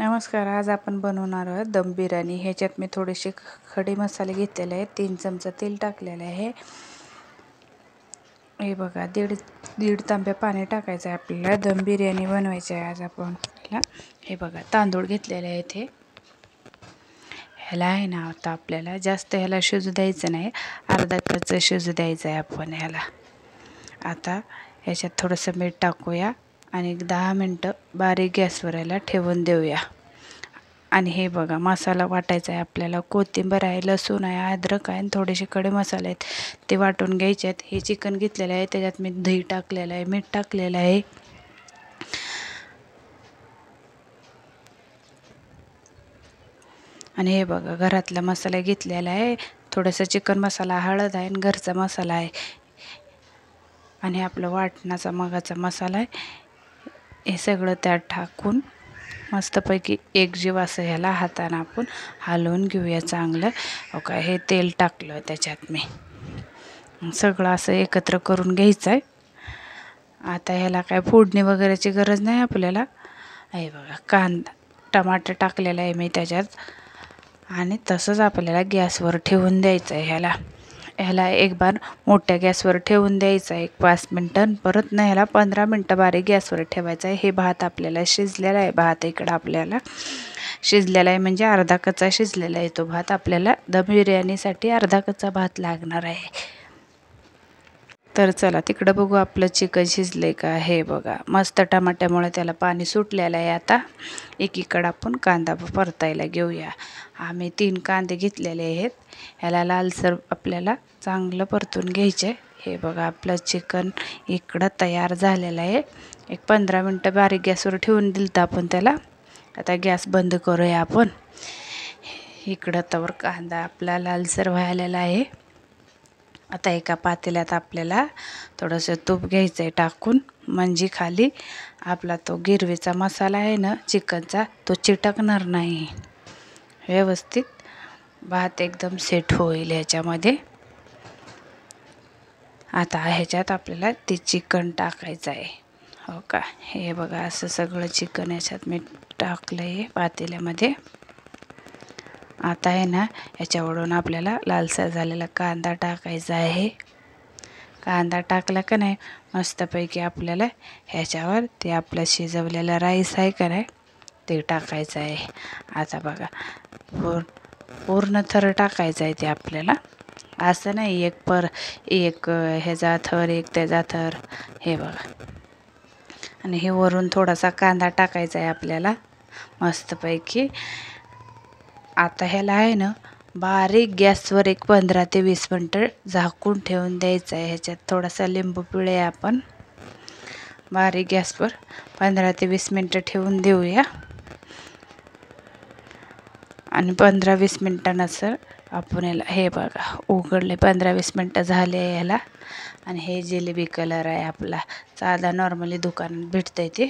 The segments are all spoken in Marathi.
नमस्कार. आज आपण बनवणार आहोत दम बिर्याणी. ह्याच्यात मी थोडेसे खडे मसाले घेतलेले आहेत. 3 चमचा तेल टाकलेले आहे. हे बघा, दीड तांब्या पाणी टाकायचं आहे आपल्याला. दम बिर्याणी बनवायची आहे आज आपण. हे बघा, तांदूळ घेतलेले आहेत. ह्याला आहे ना, आता आपल्याला जास्त ह्याला शिजू द्यायचं नाही, अर्धा कच्चं शिजू द्यायचं आहे आपण ह्याला. आता ह्याच्यात थोडंसं मीठ टाकूया आणि 10 मिनटं बारीक गॅसवर याला ठेवून देऊया. आणि हे बघा, मसाला वाटायचा आहे आपल्याला. कोथिंबीर आहे, लसूण आहे, अद्रक आहे आणि थोडेसे खडे मसाले आहेत, ते वाटून घ्यायचे आहेत. हे चिकन घेतलेलं आहे, त्याच्यात मी दही टाकलेलं आहे, मीठ टाकलेलं आहे. आणि हे बघा, घरातला मसाला घेतलेला आहे. थोडासा चिकन मसाला, हळद आहे आणि घरचा मसाला आहे. आणि आपला वाटणाचा मगाचा मसाला आहे. हे सगळं त्यात टाकून मस्तपैकी एकजीव असं ह्याला हाताने आपण हलवून घेऊया चांगलं. ओके, हे तेल टाकलं त्याच्यात मी. सगळं असं एकत्र करून घ्यायचं आहे. आता ह्याला काय फोडणी वगैरेची गरज नाही आपल्याला. हे बघा, कांदा टमाटर टाकलेला आहे मी त्याच्यात. आणि तसंच आपल्याला गॅसवर ठेवून द्यायचं आहे ह्याला एक बार मोठ्या गॅसवर ठेवून द्यायचं आहे 5 मिनटं. परत ना ह्याला 15 मिनटं बारीक गॅसवर ठेवायचं आहे. हे भात आपल्याला शिजलेला आहे. भात इकडं आपल्याला शिजलेला आहे, म्हणजे अर्धा कच्चा शिजलेला आहे तो भात. आपल्याला दम बिर्याणीसाठी अर्धा कच्चा भात लागणार आहे. तर चला तिकडं बघू आपलं चिकन शिजले का. हे बघा, मस्त टमाट्यामुळे त्याला पाणी सुटलेलं आहे. आता एकीकडं आपण कांदा परतायला घेऊया. आम्ही 3 कांदे घेतलेले आहेत. ह्याला लालसर आपल्याला चांगलं परतून घ्यायचे. हे बघा, आपलं चिकन इकडं तयार झालेलं आहे. एक 15 मिनटं बारीक गॅसवर ठेवून दिलं आपण त्याला. आता गॅस बंद करूया आपण. इकडं तवर कांदा आपला लालसर व्हायलेला आहे. आता एका पातेल्यात आपल्याला थोडंसं तूप घ्यायचं आहे टाकून, म्हणजे खाली आपला तो गिरवीचा मसाला आहे ना चिकनचा, तो चिटकणार नाही. व्यवस्थित भात एकदम सेट होईल ह्याच्यामध्ये. आता ह्याच्यात आपल्याला ते चिकन टाकायचं आहे. हो का, हे बघा, असं सगळं चिकन ह्याच्यात मी टाकलं आहे पातेल्यामध्ये. आता आहे ना, ह्याच्यावरून आपल्याला लालसर झालेला कांदा टाकायचा आहे. कांदा टाकला का नाही, मस्तपैकी आपल्याला ह्याच्यावर ते आपलं शिजवलेलं राईस आहे का नाही, ते टाकायचं आहे. आता बघा, पूर्ण थर टाकायचं आहे ते आपल्याला. असं नाही एक ह्याचा थर एक त्याचा थर. हे बघा, आणि हे वरून थोडासा कांदा टाकायचा आहे आपल्याला मस्तपैकी. आता ह्याला आहे ना, बारीक गॅसवर एक 15 ते 20 मिनटं झाकून ठेवून द्यायचं आहे. ह्याच्यात थोडासा लिंबू पिळे आपण. बारीक गॅसवर 15 ते 20 मिनटं ठेवून देऊया. आणि 15-20 मिनटानंतर आपण याला, हे बघा, उघडले. 15-20 मिनटं झाले ह्याला. आणि हे जिलेबी कलर आहे आपला, साधा नॉर्मली दुकानात भेटतंय ते.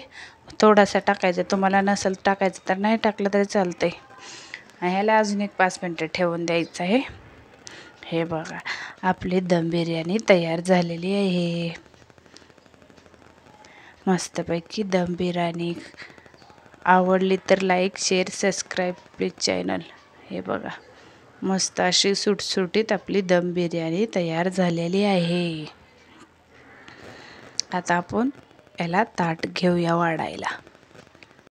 थोडासा टाकायचं, तुम्हाला नसेल टाकायचं तर नाही टाकलं तरी चालतंय. ह्याला अजून एक 5 मिनटं ठेवून द्यायचं आहे. हे बघा, आपली दम बिर्याणी तयार झालेली आहे. मस्तपैकी दम बिर्याणी. आवडली तर like, share, subscribe please channel. हे बघा, मस्त अशी सुटसुटीत आपली दम बिर्याणी तयार झालेली आहे. आता आपण याला ताट घेऊया वाढायला.